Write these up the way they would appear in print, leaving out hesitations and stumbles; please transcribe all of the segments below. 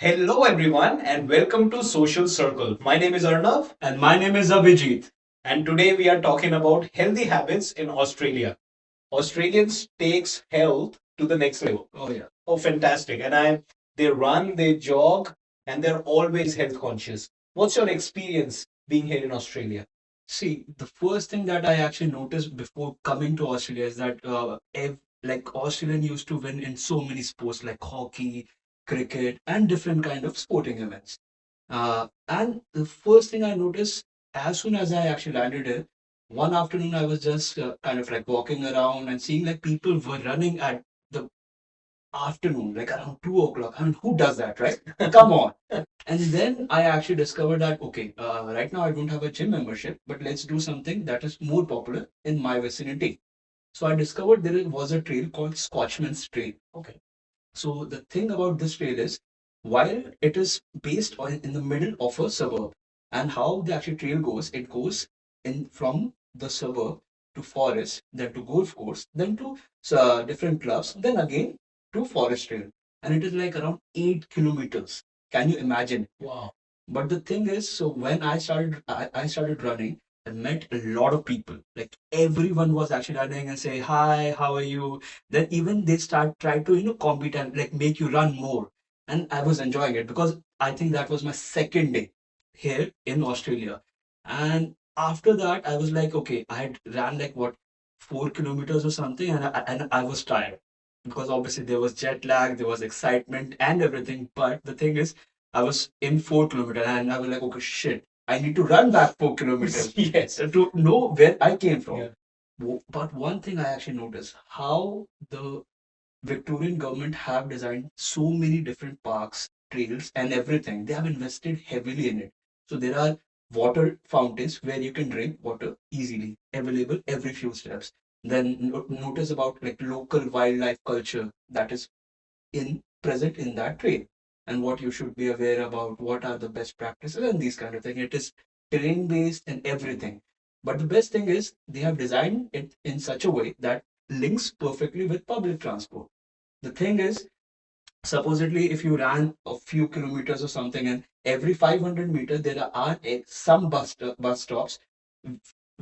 Hello, everyone, and welcome to Social Circle. My name is Arnav, And my name is Abhijit. and today we are talking about healthy habits in Australia. Australians takes health to the next level. Oh, yeah. Oh, fantastic! They run, they jog, and they're always health conscious. What's your experience being here in Australia? See, the first thing that I actually noticed before coming to Australia is that like Australian used to win in so many sports like hockey, cricket, and different kind of sporting events. And the first thing I noticed as soon as I actually landed here, one afternoon I was just kind of like walking around and seeing like people were running at the afternoon, like around 2 o'clock. I mean, who does that, right? Come on. And then I actually discovered that, okay, right now I don't have a gym membership, but let's do something that is more popular in my vicinity. So I discovered there was a trail called Scotchman's Trail. Okay. So the thing about this trail is, while it is based on in the middle of a suburb, and how the actual trail goes, it goes in from the suburb to forest, then to golf course, then to different clubs, then again to forest trail, and it is like around 8 kilometers. Can you imagine? Wow. But the thing is, so when I started running, I met a lot of people. Like everyone was actually running and say, "Hi, how are you?" Then even they try to compete and like make you run more. And I was enjoying it because I think that was my second day here in Australia. And after that, I was like, okay, I had ran like what 4 kilometers or something, and I was tired because obviously there was jet lag, there was excitement and everything. But the thing is, I was in 4 kilometers and I was like, okay, shit, I need to run back 4 kilometers Yes. to know where I came from. Yeah. But one thing I actually noticed how the Victorian government have designed so many different parks, trails, and everything. They have invested heavily in it. So there are water fountains where you can drink water easily, available every few steps. Then notice about like local wildlife culture that is in present in that trail, and what you should be aware about, what are the best practices and these kind of thing. It is terrain based and everything. But the best thing is they have designed it in such a way that links perfectly with public transport. The thing is, supposedly if you ran a few kilometers or something, and every 500 meters there are some bus stops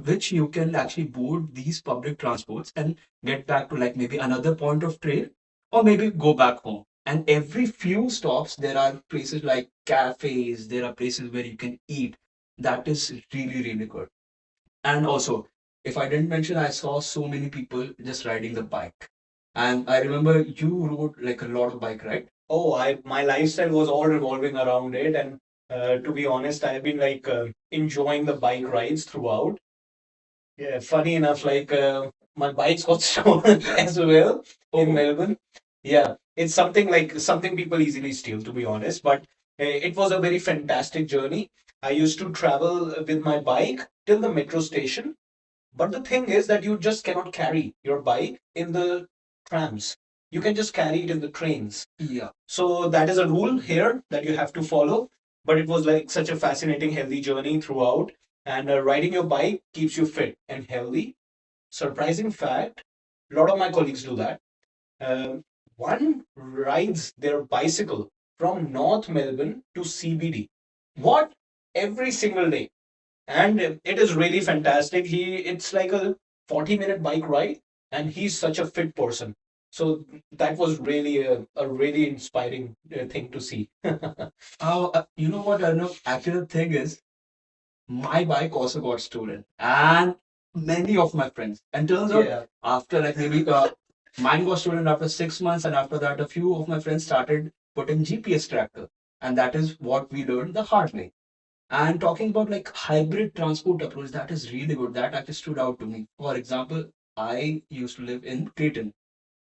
which you can actually board these public transports and get back to like maybe another point of trail, or maybe go back home. And every few stops there are places like cafes, there are places where you can eat. That is really really good. And also, if I didn't mention, I saw so many people just riding the bike. And I remember you rode like a lot of bike, right? Oh, I my lifestyle was all revolving around it, and to be honest, I've been enjoying the bike rides throughout. Yeah, funny enough, my bikes got stolen as well in Oh, Melbourne. Yeah, it's something people easily steal, to be honest. But it was a very fantastic journey. I used to travel with my bike till the metro station. But the thing is that you just cannot carry your bike in the trams. You can just carry it in the trains. yeah. So that is a rule here that you have to follow. But it was like such a fascinating, healthy journey throughout. And riding your bike keeps you fit and healthy. Surprising fact, a lot of my colleagues do that. Um, One rides their bicycle from North Melbourne to CBD. What? Every single day. And it is really fantastic. It's like a 40-minute bike ride, and he's such a fit person. So that was really a really inspiring thing to see. You know what, Arnav? Actually, the thing is, my bike also got stolen, and many of my friends. And turns out, Yeah. after like maybe mine was stolen after 6 months, and after that, a few of my friends started putting GPS tracker, and that is what we learned the hard way. And talking about like hybrid transport approach, that is really good. That actually stood out to me. For example, I used to live in Creighton.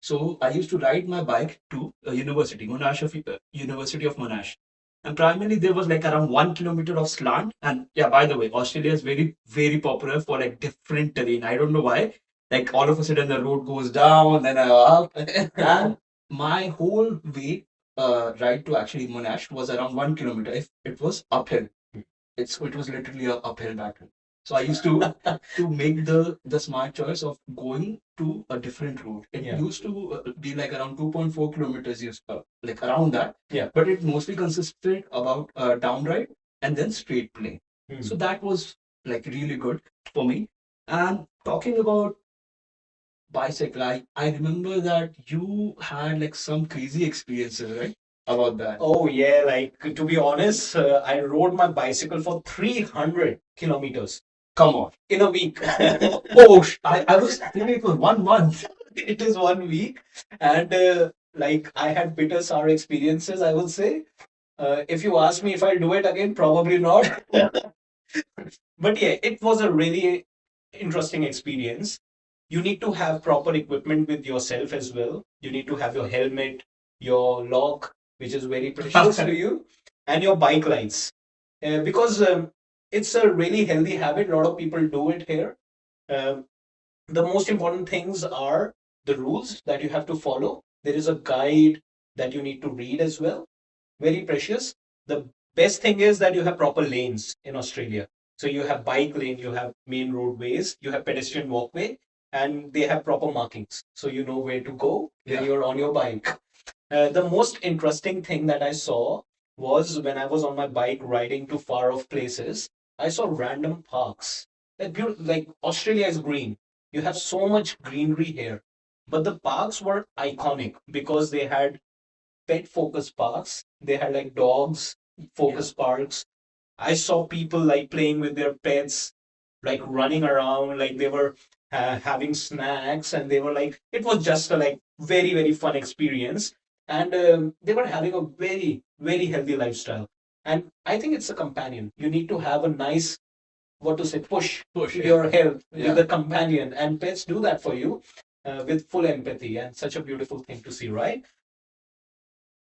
So I used to ride my bike to a university, University of Monash. And primarily there was like around 1 kilometer of slant. And yeah, by the way, Australia is very, very popular for like different terrain. I don't know why. Like all of a sudden the road goes down, then up. And my whole way ride to actually Monash was around 1 kilometer if it was uphill. It was literally a uphill battle. So I used to to make the smart choice of going to a different route. It Yeah. used to be like around 2.4 kilometers, like around that. Yeah. But it mostly consisted about downright and then straight plane. So that was like really good for me. And talking about bicycle, I remember that you had like some crazy experiences, right? About that. Oh yeah, like to be honest, I rode my bicycle for 300 kilometers Come on. in a week. Oh, I was thinking it was 1 month. It is 1 week, and like I had bitter sour experiences, I will say. If you ask me if I'll do it again, probably not. But yeah, it was a really interesting experience. You need to have proper equipment with yourself as well. You need to have your helmet, your lock, which is very precious to you, and your bike lights. Because it's a really healthy habit. A lot of people do it here. Um, the most important things are the rules that you have to follow. There is a guide that you need to read as well. Very precious. The best thing is that you have proper lanes in Australia. So you have bike lane, you have main roadways, you have pedestrian walkway, and they have proper markings. So you know where to go when Yeah. you're on your bike. The most interesting thing that I saw was when I was on my bike riding to far off places, I saw random parks. Like Australia is green. You have so much greenery here. But the parks were iconic because they had pet focused parks. They had like dogs focused parks. I saw people like playing with their pets, like running around, like they were having snacks, and they were like, it was just a like very, very fun experience. And they were having a very, very healthy lifestyle. And I think it's a companion. You need to have a nice, what to say, push Yeah. your health Yeah. with a companion. And pets do that for you with full empathy. And such a beautiful thing to see, right?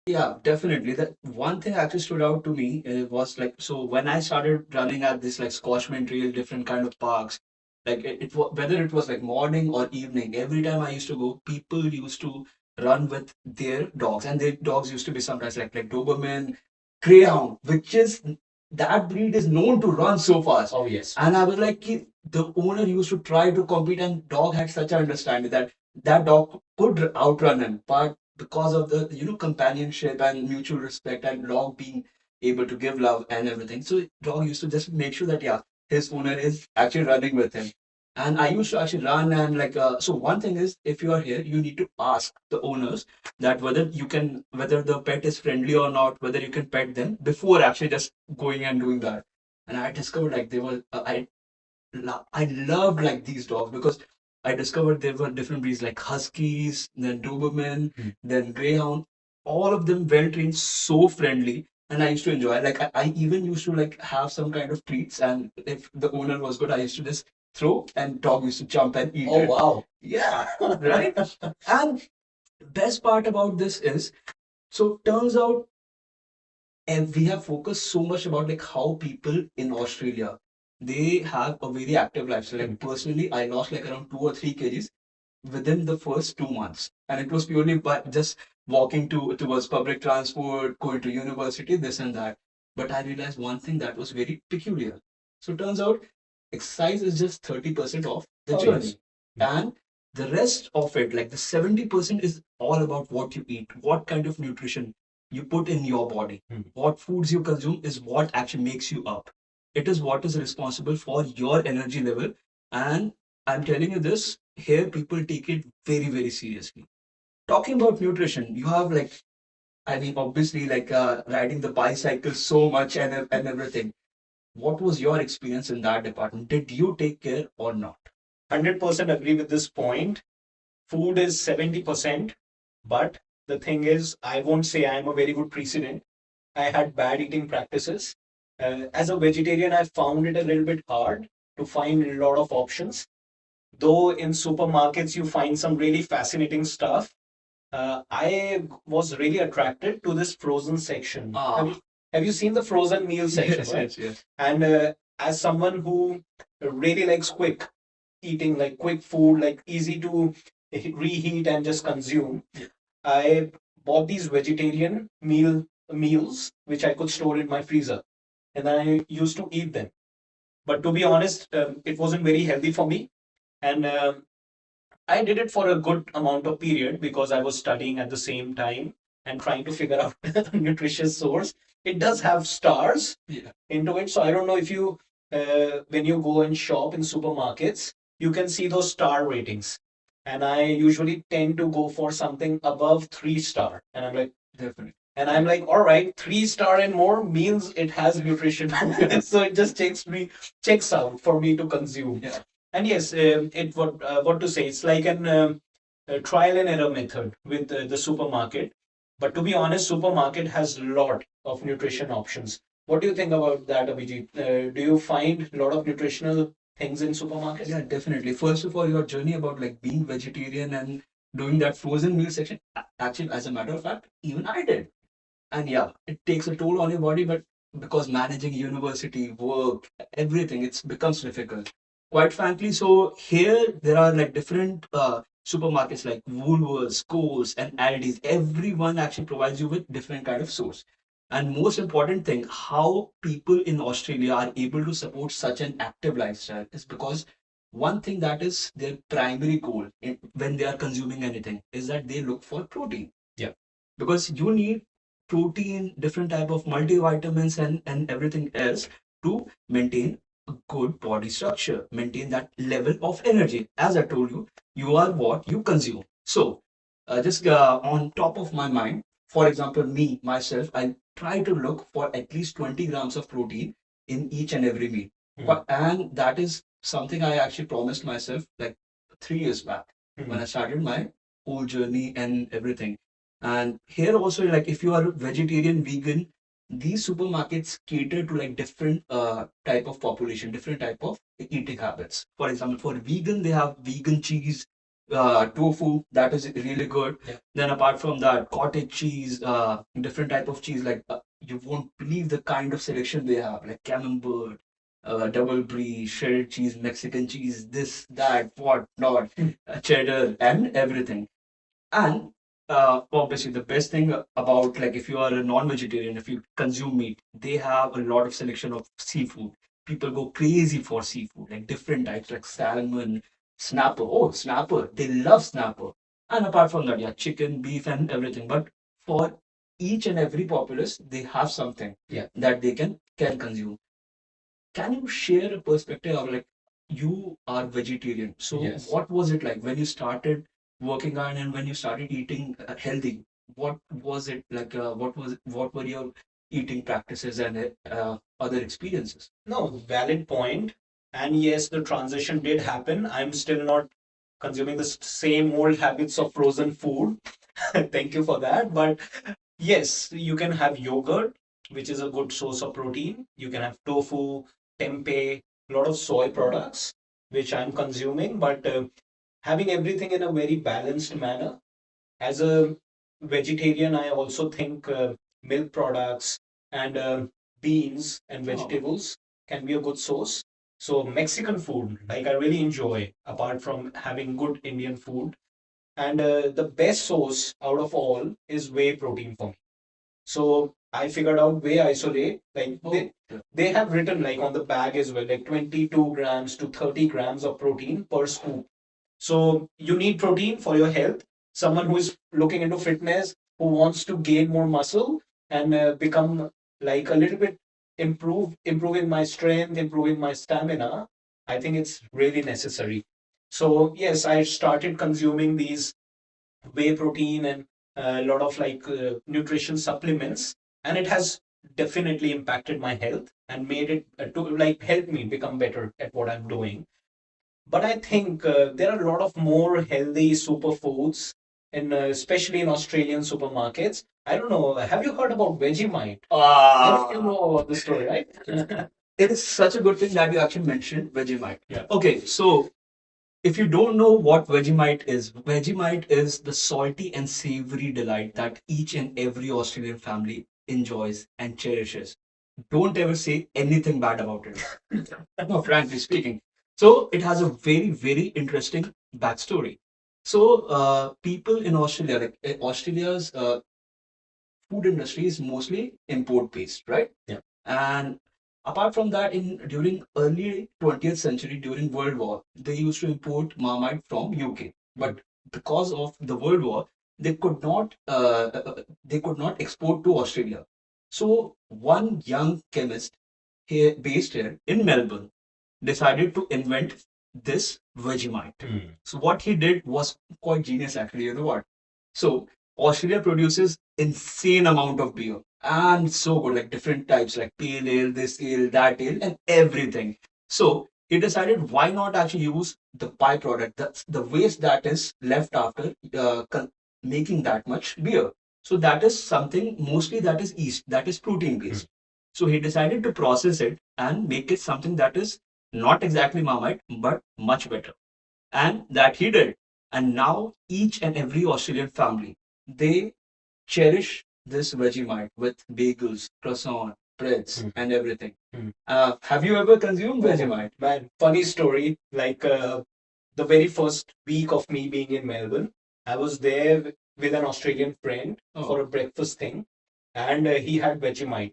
Yeah, definitely. That one thing actually stood out to me was like, so when I started running at this like Scotchman Trail, different kind of parks, like it was whether it was like morning or evening, every time I used to go, people used to run with their dogs, and their dogs used to be sometimes like Doberman, Greyhound, which is that breed is known to run so fast. Oh, yes. And I was like, the owner used to try to compete, and dog had such an understanding that that dog could outrun him, but because of the companionship and mutual respect and dog being able to give love and everything, so dog used to just make sure that yeah, his owner is actually running with him. And I used to actually run, and like so one thing is, if you are here, you need to ask the owners that whether the pet is friendly or not, whether you can pet them before actually just going and doing that. And I discovered like they were I loved like these dogs because I discovered there were different breeds like Huskies, then Doberman, then Greyhound. All of them well trained, so friendly, and I used to enjoy. Like I even used to like have some kind of treats, and if the owner was good, I used to just throw, and dog used to jump and eat Oh, it. wow. Yeah, right. And best part about this is, so turns out, and we have focused so much about like how people in Australia, they have a very active lifestyle. Like personally, I lost like around 2 or 3 kgs within the first 2 months, and it was purely by just walking towards public transport, going to university, this and that. But I realized one thing that was very peculiar. So it turns out exercise is just 30% of the Oh, journey, yes. and the rest of it, like the 70%, is all about what you eat, what kind of nutrition you put in your body. What foods you consume is what actually makes you up. It is what is responsible for your energy level. And I'm telling you this, here people take it very, very seriously. Talking about nutrition, you have like, I mean, obviously, like riding the bicycle so much and everything. What was your experience in that department? Did you take care or not? 100% agree with this point. Food is 70%, but the thing is, I won't say I'm a very good precedent. I had bad eating practices. As a vegetarian, I found it a little bit hard to find a lot of options. Though in supermarkets, you find some really fascinating stuff. I was really attracted to this frozen section. Have you seen the frozen meal section, Yes, right? yes, yes. And as someone who really likes quick eating, like quick food, like easy to reheat and just consume, I bought these vegetarian meals which I could store in my freezer, and then I used to eat them. But to be honest, it wasn't very healthy for me, and I did it for a good amount of period because I was studying at the same time, and trying to figure out a nutritious source. It does have stars Yeah. into it. So I don't know if you, when you go and shop in supermarkets, you can see those star ratings. And I usually tend to go for something above 3 star. And I'm like, Definitely. and I'm like, all right, 3 star and more means it has nutrition. So it just checks out for me to consume. Yeah. And yes, it what to say? It's like a trial and error method with the supermarket. But to be honest, supermarket has a lot of nutrition options. What do you think about that, Abhijit? Do you find a lot of nutritional things in supermarket? Yeah, definitely. First of all, your journey about like being vegetarian and doing that frozen meal section, actually, as a matter of fact, even I did. And yeah, it takes a toll on your body, but because managing university, work, everything, it becomes difficult. Quite frankly, so here there are like different supermarkets like Woolworths, Coles, and Aldi's. Everyone actually provides you with different kind of source. And most important thing, how people in Australia are able to support such an active lifestyle is because one thing that is their primary goal when they are consuming anything is that they look for protein. Yeah. Because you need protein, different type of multivitamins and everything else to maintain a good body structure, maintain that level of energy. As I told you, you are what you consume. So, just on top of my mind, for example, me, myself, I try to look for at least 20 grams of protein in each and every meal. And that is something I actually promised myself like 3 years back when I started my whole journey and everything. And here also, like if you are vegetarian, vegan, these supermarkets cater to like different type of population, different type of eating habits. For example, for vegan, they have vegan cheese, tofu, that is really good. Yeah. Then apart from that, cottage cheese, different type of cheese, like you won't believe the kind of selection they have, like camembert, double brie, shredded cheese, Mexican cheese, this, that, what not, cheddar, and everything. And obviously, the best thing about like if you are a non-vegetarian, if you consume meat, they have a lot of selection of seafood. People go crazy for seafood, like different types, like salmon, snapper. Oh, snapper! They love snapper. And apart from that, yeah, chicken, beef, and everything. But for each and every populace, they have something that they can consume. Can you share a perspective of like you are vegetarian? So Yes. what was it like when you started working on and when you started eating healthy? What was it like? What were your eating practices and other experiences? No, valid point. And yes, the transition did happen. I'm still not consuming the same old habits of frozen food. Thank you for that. But yes, you can have yogurt, which is a good source of protein. You can have tofu, tempeh, a lot of soy products, which I'm consuming, but having everything in a very balanced manner. As a vegetarian, I also think milk products and beans and Oh, vegetables can be a good source. So Mexican food, like I really enjoy, apart from having good Indian food. And the best source out of all is whey protein for me. So I figured out whey isolate. Like yeah. they have written like on the bag as well, like 22 grams to 30 grams of protein per scoop. So you need protein for your health. Someone who is looking into fitness, who wants to gain more muscle and become like a little bit improving my strength, improving my stamina. I think it's really necessary. So yes, I started consuming these whey protein and a lot of like nutrition supplements, and it has definitely impacted my health and made it to like help me become better at what I'm doing. But I think there are a lot of more healthy superfoods, especially in Australian supermarkets. I don't know. Have you heard about Vegemite? You know about the story, right? It is such a good thing that you actually mentioned Vegemite. Yeah. Okay, so if you don't know what Vegemite is the salty and savory delight that each and every Australian family enjoys and cherishes. Don't ever say anything bad about it. No, frankly speaking. So it has a very, very interesting backstory. So people in Australia, like Australia's food industry is mostly import based, right? Yeah. And apart from that, in during early 20th century, during World War, they used to import Marmite from UK. But because of the World War, they could not they could not export to Australia. So one young chemist here based here in Melbourne decided to invent this Vegemite. So what he did was quite genius actually. You know what? So Australia produces insane amount of beer and so good, like different types, like pale ale, this ale, that ale, and everything. So he decided why not actually use the byproduct, the waste that is left after making that much beer. So that is something mostly that is yeast, that is protein based. So he decided to process it and make it something that is not exactly Marmite, but much better. And that he did. And now each and every Australian family, they cherish this Vegemite with bagels, croissant, breads, and everything. Have you ever consumed Vegemite? Man, funny story. Like the very first week of me being in Melbourne, I was there with an Australian friend for Oh, a breakfast thing, and he had Vegemite.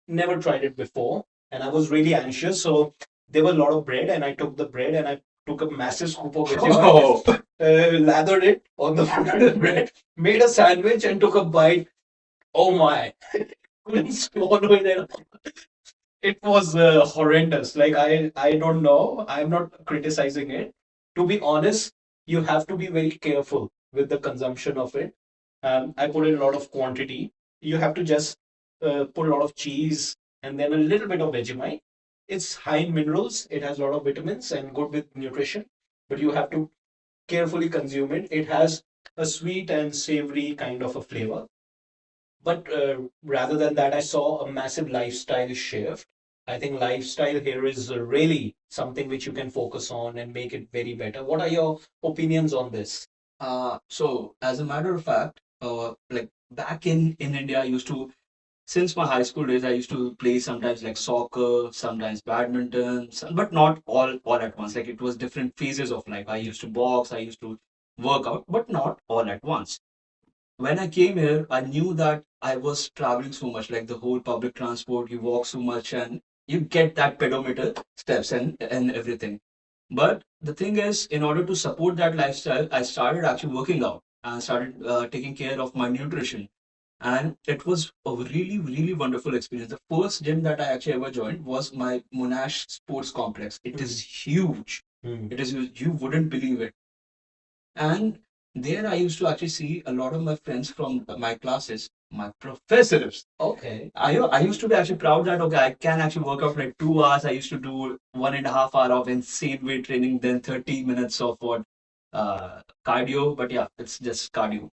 Never tried it before, and I was really anxious. So there were a lot of bread, and I took the bread and I took a massive scoop of Vegemite, oh, lathered it on the bread, made a sandwich, and took a bite. Oh my! Couldn't swallow it. It was horrendous. Like I don't know. I'm not criticizing it. To be honest, you have to be very careful with the consumption of it. I put in a lot of quantity. You have to just put a lot of cheese and then a little bit of Vegemite. It's high in minerals. It has a lot of vitamins and good with nutrition. But you have to carefully consume it. It has a sweet and savory kind of a flavor. But rather than that, I saw a massive lifestyle shift. I think lifestyle here is really something which you can focus on and make it very better. What are your opinions on this? so as a matter of fact, like back in India, I used to since my high school days, I used to play sometimes like soccer, sometimes badminton, but not all at once. Like it was different phases of life. I used to box, I used to work out, but not all at once. When I came here, I knew that I was traveling so much, like the whole public transport, you walk so much and you get that pedometer steps and everything. But the thing is, in order to support that lifestyle, I started actually working out and started taking care of my nutrition. And it was a really wonderful experience. The first gym that I actually ever joined was my Monash Sports Complex. It is huge. Mm. It is huge. You wouldn't believe it. And there I used to actually see a lot of my friends from my classes, my professors. Okay. I used to be actually proud that okay, I can actually work out for like 2 hours. I used to do 1.5 hour of insane weight training, then 30 minutes of what cardio. But yeah, it's just cardio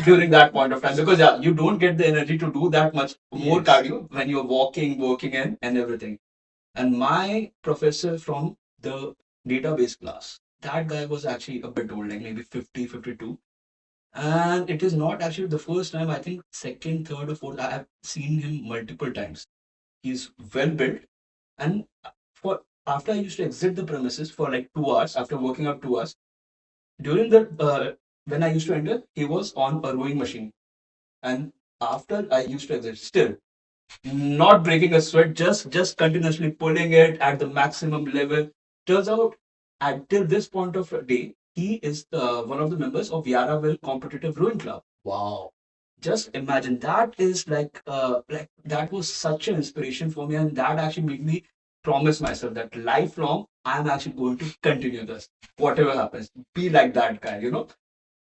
during that point of time because yeah, you don't get the energy to do that much more Yes. cardio when you're walking, working in, and everything. And my professor from the database class, that guy was actually a bit old, like maybe 50, 52. And it is not actually the first time, I think second, third, or fourth, I have seen him multiple times. He's well built. And for after I used to exit the premises for like 2 hours, after working out 2 hours, during the when I used to enter, he was on a rowing machine. And after I used to exit, still not breaking a sweat, just continuously pulling it at the maximum level. Turns out, until this point of day, he is one of the members of Yaraville Competitive Rowing Club. Wow. Just imagine that is like that was such an inspiration for me, and that actually made me promise myself that lifelong I'm actually going to continue this, whatever happens, be like that guy, you know.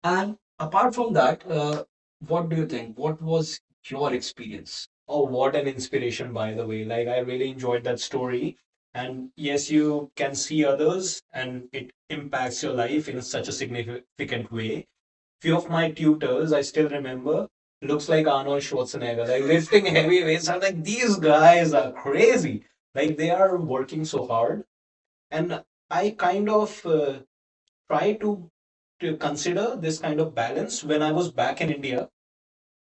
And apart from that, what do you think? What was your experience? Oh, what an inspiration, by the way. Like, I really enjoyed that story. And yes, you can see others, and it impacts your life in such a significant way. Few of my tutors, I still remember, looks like Arnold Schwarzenegger, like lifting heavy weights. I'm like, these guys are crazy. Like, they are working so hard. And I kind of try to consider this kind of balance when I was back in India.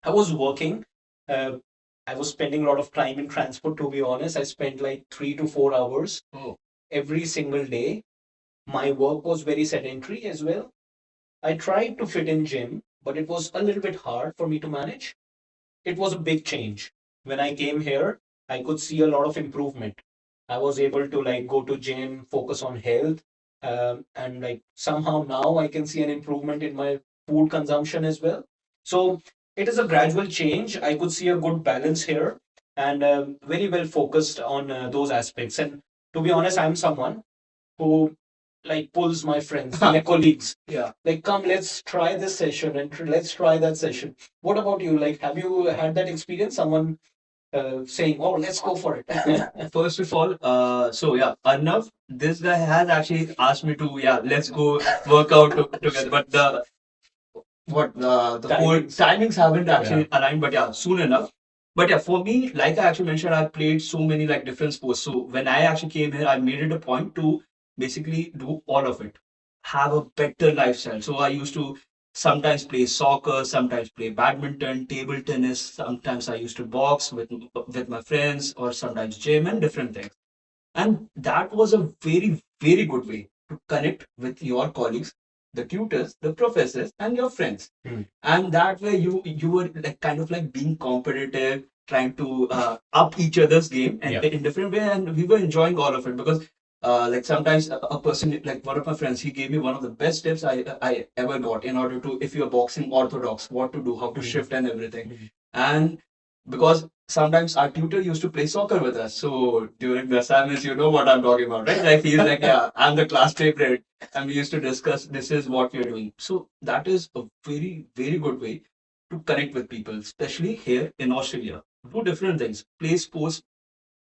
I was working. Uh, I was spending a lot of time in transport, to be honest. I spent like 3 to 4 hours Oh, every single day. My work was very sedentary as well. I tried to fit in gym, but it was a little bit hard for me to manage. It was a big change. When I came here, I could see a lot of improvement. I was able to like go to gym, focus on health, and like somehow now I can see an improvement in my food consumption as well. So it is a gradual change. I could see a good balance here, and very well focused on those aspects. And to be honest, I'm someone who like pulls my friends, my colleagues. Yeah. Like, come, let's try this session and let's try that session. What about you? Like, have you had that experience? Someone saying, "Oh, let's go for it." First of all, so yeah, Arnav, this guy has actually asked me to, yeah, let's go work out together. But the whole Timings. timings haven't actually aligned, but yeah, soon enough. But yeah, for me, like I actually mentioned, I played so many like different sports. So when I actually came here, I made it a point to basically do all of it, have a better lifestyle. So I used to sometimes play soccer, sometimes play badminton, table tennis. Sometimes I used to box with my friends, or sometimes gym and different things. And that was a very, very good way to connect with your colleagues, the tutors, the professors, and your friends. And that way you were like kind of like being competitive, trying to up each other's game and in different way. And we were enjoying all of it because like sometimes a person like one of my friends, he gave me one of the best tips I ever got in order to, if you're boxing orthodox, what to do, how to shift and everything. And because sometimes our tutor used to play soccer with us. So during the assignments, you know what I'm talking about, right? Like he's like, yeah, I'm the class favorite. And we used to discuss this is what we're doing. So that is a very, very good way to connect with people, especially here in Australia. Do different things. Play sports,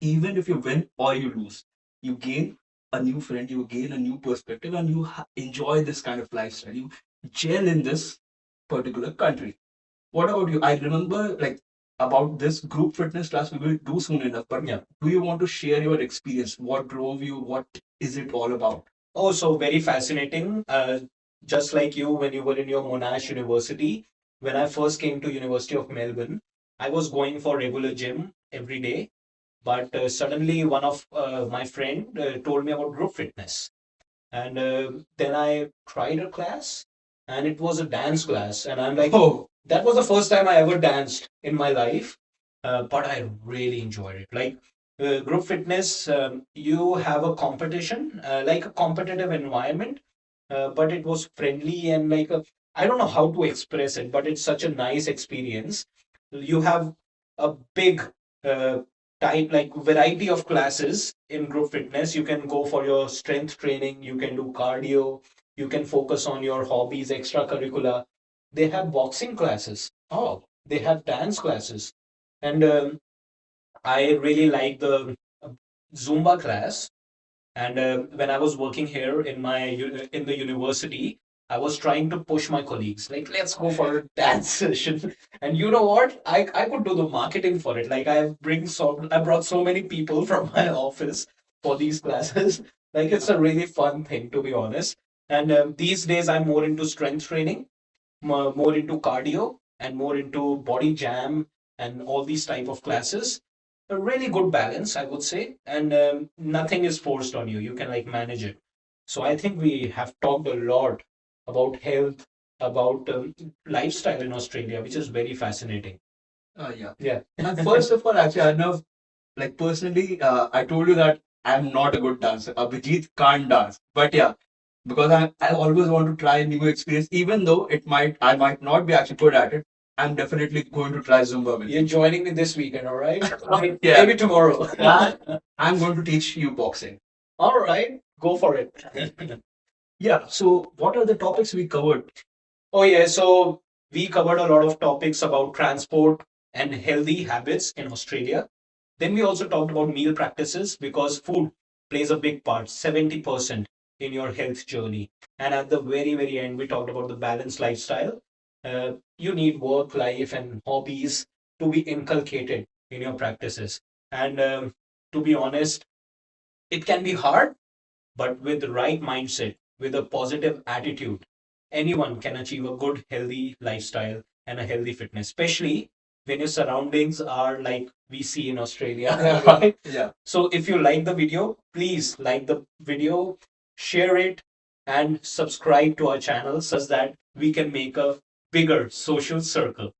even if you win or you lose. You gain a new friend, you gain a new perspective, and you enjoy this kind of lifestyle. You gel in this particular country. What about you? I remember like about this group fitness class we will do soon enough. But yeah, do you want to share your experience? What drove you? What is it all about? Oh, so very fascinating. Just like you, when you were in your Monash University, when I first came to University of Melbourne, I was going for regular gym every day. But suddenly, one of my friend told me about group fitness, and then I tried a class, and it was a dance class, and I'm like, oh, that was the first time I ever danced in my life, but I really enjoyed it. Like group fitness, you have a competition, like a competitive environment, but it was friendly and like a, I don't know how to express it, but it's such a nice experience. You have a big uh, type like variety of classes in group fitness. You can go for your strength training, you can do cardio, you can focus on your hobbies, extracurricular. They have boxing classes. Oh, they have dance classes. And I really like the Zumba class. And when I was working here in in the university, I was trying to push my colleagues, like, let's go for a dance session. And you know what? I could do the marketing for it. Like I brought so many people from my office for these classes. Like it's a really fun thing, to be honest. And these days I'm more into strength training, more into cardio, and more into body jam and all these type of classes. A really good balance, I would say, and nothing is forced on you. You can like manage it. So I think we have talked a lot about health, about lifestyle in Australia, which is very fascinating. Yeah. Yeah. And first of all, actually, I know, like personally, I told you that I'm not a good dancer. Abhijit can't dance. But yeah, because I always want to try a new experience, even though I might not be actually good at it. I'm definitely going to try Zumba with You're you. joining me this weekend, all right? Yeah. Maybe tomorrow. I'm going to teach you boxing. All right, go for it. Yeah. So, what are the topics we covered? Oh, yeah. So we covered a lot of topics about transport and healthy habits in Australia. Then we also talked about meal practices because food plays a big part, 70% in your health journey. And at the very, very end, we talked about the balanced lifestyle. You need work life and hobbies to be inculcated in your practices. And to be honest, it can be hard, but with the right mindset, with a positive attitude, anyone can achieve a good, healthy lifestyle and a healthy fitness, especially when your surroundings are like we see in Australia. Right? Yeah. So if you like the video, please like the video, share it, and subscribe to our channel such that we can make a bigger social circle.